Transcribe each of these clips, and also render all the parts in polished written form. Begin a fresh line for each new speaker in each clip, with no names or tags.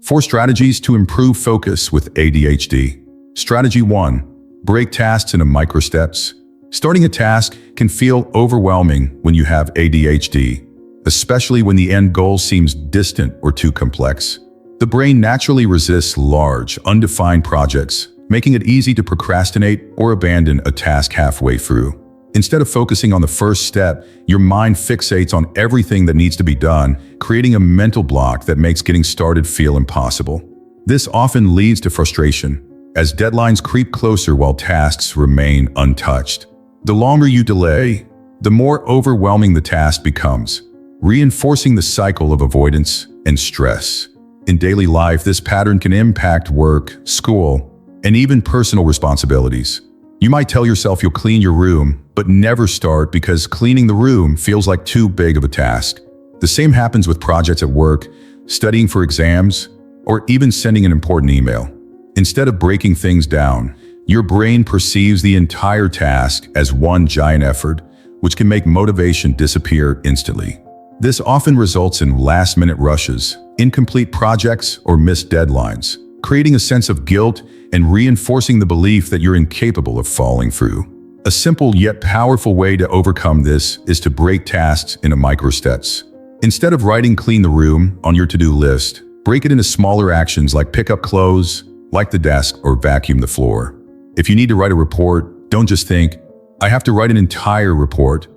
4 strategies to improve focus with ADHD. Strategy 1. Break tasks into micro steps. Starting a task can feel overwhelming when you have ADHD, especially when the end goal seems distant or too complex. The brain naturally resists large, undefined projects, making it easy to procrastinate or abandon a task halfway through. Instead of focusing on the first step, your mind fixates on everything that needs to be done, creating a mental block that makes getting started feel impossible. This often leads to frustration, as deadlines creep closer while tasks remain untouched. The longer you delay, the more overwhelming the task becomes, reinforcing the cycle of avoidance and stress. In daily life, this pattern can impact work, school, and even personal responsibilities. You might tell yourself you'll clean your room, but never start because cleaning the room feels like too big of a task. The same happens with projects at work, studying for exams, or even sending an important email. Instead of breaking things down, your brain perceives the entire task as one giant effort, which can make motivation disappear instantly. This often results in last-minute rushes, incomplete projects, or missed deadlines, creating a sense of guilt and reinforcing the belief that you're incapable of following through. A simple yet powerful way to overcome this is to break tasks into micro steps. Instead of writing "clean the room" on your to-do list, break it into smaller actions like pick up clothes, like the desk, or vacuum the floor. If you need to write a report, don't just think, "I have to write an entire report."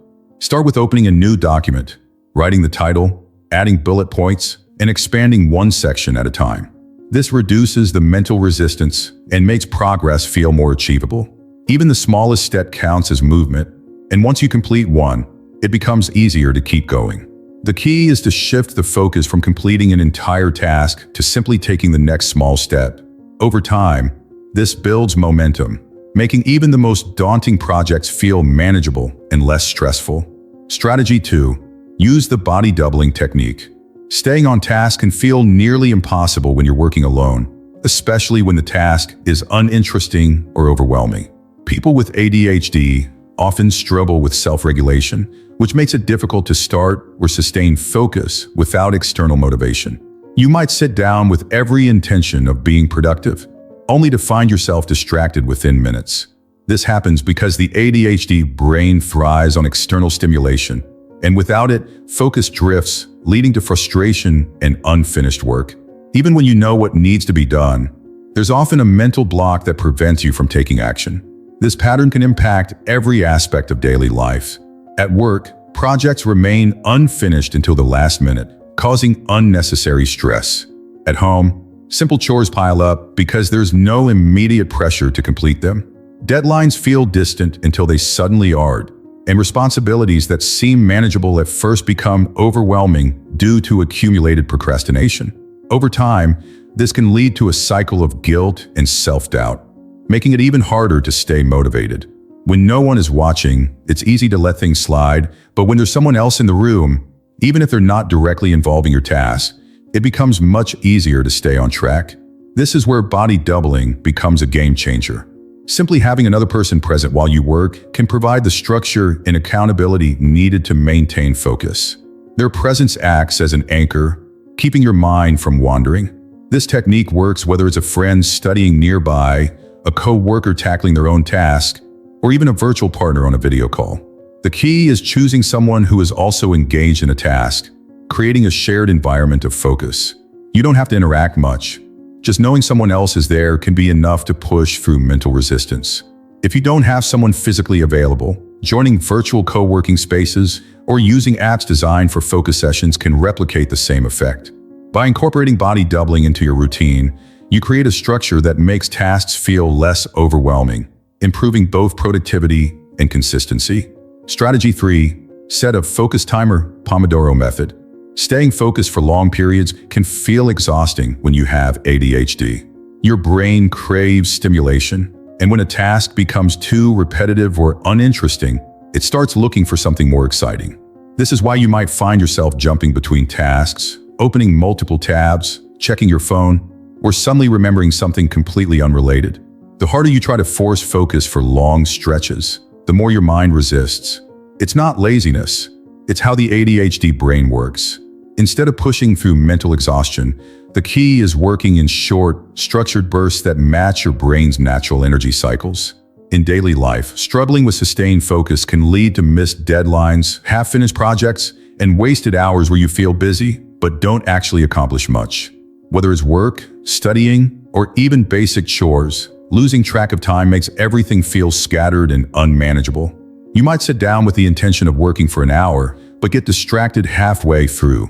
Start with opening a new document, writing the title, adding bullet points, and expanding one section at a time. This reduces the mental resistance and makes progress feel more achievable. Even the smallest step counts as movement, and once you complete one, it becomes easier to keep going. The key is to shift the focus from completing an entire task to simply taking the next small step. Over time, this builds momentum, making even the most daunting projects feel manageable and less stressful. Strategy 2. Use the body doubling technique. Staying on task can feel nearly impossible when you're working alone, especially when the task is uninteresting or overwhelming. People with ADHD often struggle with self-regulation, which makes it difficult to start or sustain focus without external motivation. You might sit down with every intention of being productive, only to find yourself distracted within minutes. This happens because the ADHD brain thrives on external stimulation, and without it, focus drifts, leading to frustration and unfinished work. Even when you know what needs to be done, there's often a mental block that prevents you from taking action. This pattern can impact every aspect of daily life. At work, projects remain unfinished until the last minute, causing unnecessary stress. At home, simple chores pile up because there's no immediate pressure to complete them. Deadlines feel distant until they suddenly aren't, and responsibilities that seem manageable at first become overwhelming due to accumulated procrastination. Over time, this can lead to a cycle of guilt and self-doubt, making it even harder to stay motivated. When no one is watching, it's easy to let things slide, but when there's someone else in the room, even if they're not directly involving your task, it becomes much easier to stay on track. This is where body doubling becomes a game changer. Simply having another person present while you work can provide the structure and accountability needed to maintain focus. Their presence acts as an anchor, keeping your mind from wandering. This technique works whether it's a friend studying nearby, a co-worker tackling their own task, or even a virtual partner on a video call. The key is choosing someone who is also engaged in a task, creating a shared environment of focus. You don't have to interact much. Just knowing someone else is there can be enough to push through mental resistance. If you don't have someone physically available, joining virtual co-working spaces or using apps designed for focus sessions can replicate the same effect. By incorporating body doubling into your routine, you create a structure that makes tasks feel less overwhelming, improving both productivity and consistency. Strategy 3. Set a focus timer, Pomodoro method. Staying focused for long periods can feel exhausting when you have ADHD. Your brain craves stimulation, and when a task becomes too repetitive or uninteresting, it starts looking for something more exciting. This is why you might find yourself jumping between tasks, opening multiple tabs, checking your phone, or suddenly remembering something completely unrelated. The harder you try to force focus for long stretches, the more your mind resists. It's not laziness, it's how the ADHD brain works. Instead of pushing through mental exhaustion, The key is working in short, structured bursts that match your brain's natural energy cycles. In daily life, struggling with sustained focus can lead to missed deadlines, half-finished projects, and wasted hours where you feel busy but don't actually accomplish much. Whether it's work, studying, or even basic chores, losing track of time makes everything feel scattered and unmanageable. You might sit down with the intention of working for an hour, but get distracted halfway through,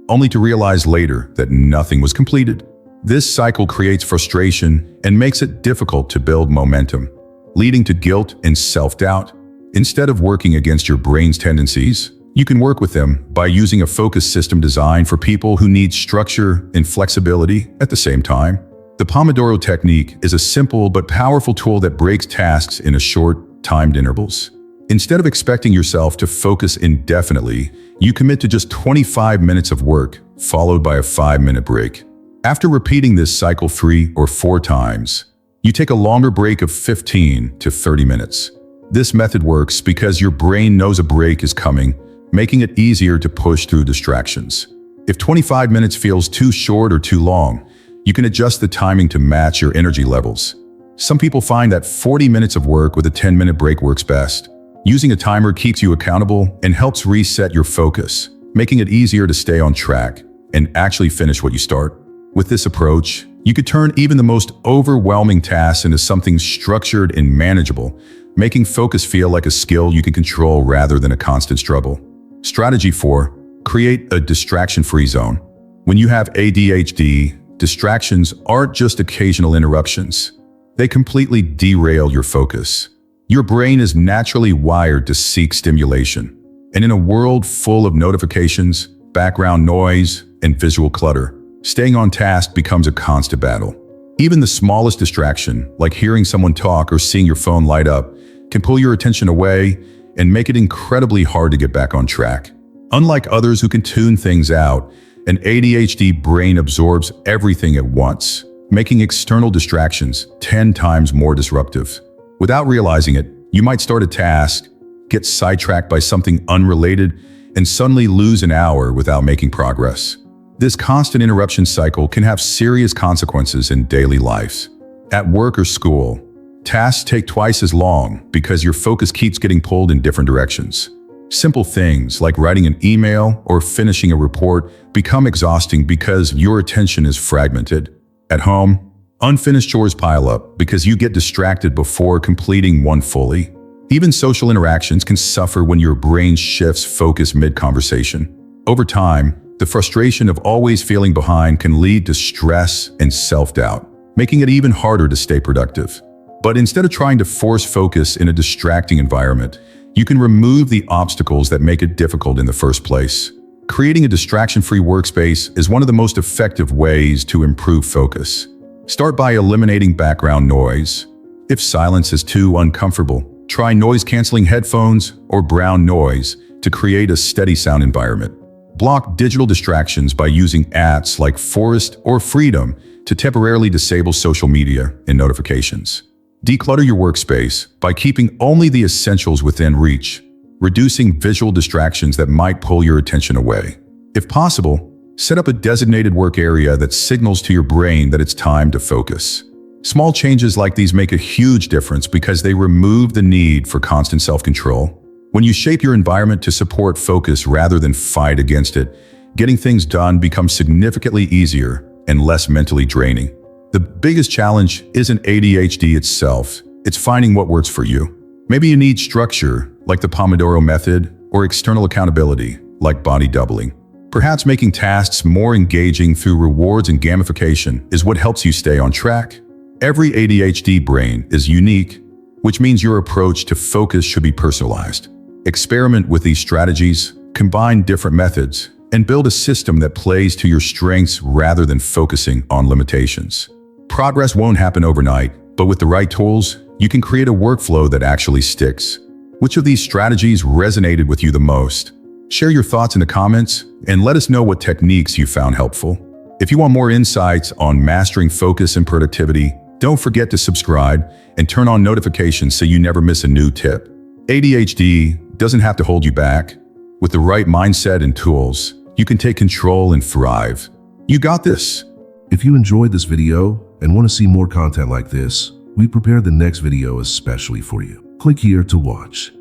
only to realize later that nothing was completed. This cycle creates frustration and makes it difficult to build momentum, leading to guilt and self-doubt. Instead of working against your brain's tendencies, you can work with them by using a focus system designed for people who need structure and flexibility at the same time. The Pomodoro technique is a simple but powerful tool that breaks tasks into short, timed intervals. Instead of expecting yourself to focus indefinitely, you commit to just 25 minutes of work, followed by a 5-minute break. After repeating this cycle 3 or 4 times, you take a longer break of 15 to 30 minutes. This method works because your brain knows a break is coming, making it easier to push through distractions. If 25 minutes feels too short or too long, you can adjust the timing to match your energy levels. Some people find that 40 minutes of work with a 10-minute break works best. Using a timer keeps you accountable and helps reset your focus, making it easier to stay on track and actually finish what you start. With this approach, you could turn even the most overwhelming tasks into something structured and manageable, making focus feel like a skill you can control rather than a constant struggle. Strategy 4. Create a distraction-free zone. When you have ADHD, distractions aren't just occasional interruptions. They completely derail your focus. Your brain is naturally wired to seek stimulation, and in a world full of notifications, background noise, and visual clutter, staying on task becomes a constant battle. Even the smallest distraction, like hearing someone talk or seeing your phone light up, can pull your attention away and make it incredibly hard to get back on track. Unlike others who can tune things out, an ADHD brain absorbs everything at once, making external distractions 10 times more disruptive. Without realizing it, you might start a task, get sidetracked by something unrelated, and suddenly lose an hour without making progress. This constant interruption cycle can have serious consequences in daily life. At work or school, tasks take twice as long because your focus keeps getting pulled in different directions. Simple things like writing an email or finishing a report become exhausting because your attention is fragmented. At home, unfinished chores pile up because you get distracted before completing one fully. Even social interactions can suffer when your brain shifts focus mid-conversation. Over time, the frustration of always feeling behind can lead to stress and self-doubt, making it even harder to stay productive. But instead of trying to force focus in a distracting environment, you can remove the obstacles that make it difficult in the first place. Creating a distraction-free workspace is one of the most effective ways to improve focus. Start by eliminating background noise. If silence is too uncomfortable, try noise-canceling headphones or brown noise to create a steady sound environment. Block digital distractions by using apps like Forest or Freedom to temporarily disable social media and notifications. Declutter your workspace by keeping only the essentials within reach, reducing visual distractions that might pull your attention away. If possible, set up a designated work area that signals to your brain that it's time to focus. Small changes like these make a huge difference because they remove the need for constant self-control. When you shape your environment to support focus rather than fight against it, getting things done becomes significantly easier and less mentally draining. The biggest challenge isn't ADHD itself, it's finding what works for you. Maybe you need structure, like the Pomodoro method, or external accountability, like body doubling. Perhaps making tasks more engaging through rewards and gamification is what helps you stay on track. Every ADHD brain is unique, which means your approach to focus should be personalized. Experiment with these strategies, combine different methods, and build a system that plays to your strengths rather than focusing on limitations. Progress won't happen overnight, but with the right tools, you can create a workflow that actually sticks. Which of these strategies resonated with you the most? Share your thoughts in the comments and let us know what techniques you found helpful. If you want more insights on mastering focus and productivity, don't forget to subscribe and turn on notifications so you never miss a new tip. ADHD doesn't have to hold you back. With the right mindset and tools, you can take control and thrive. You got this.
If you enjoyed this video and want to see more content like this, we prepared the next video especially for you. Click here to watch.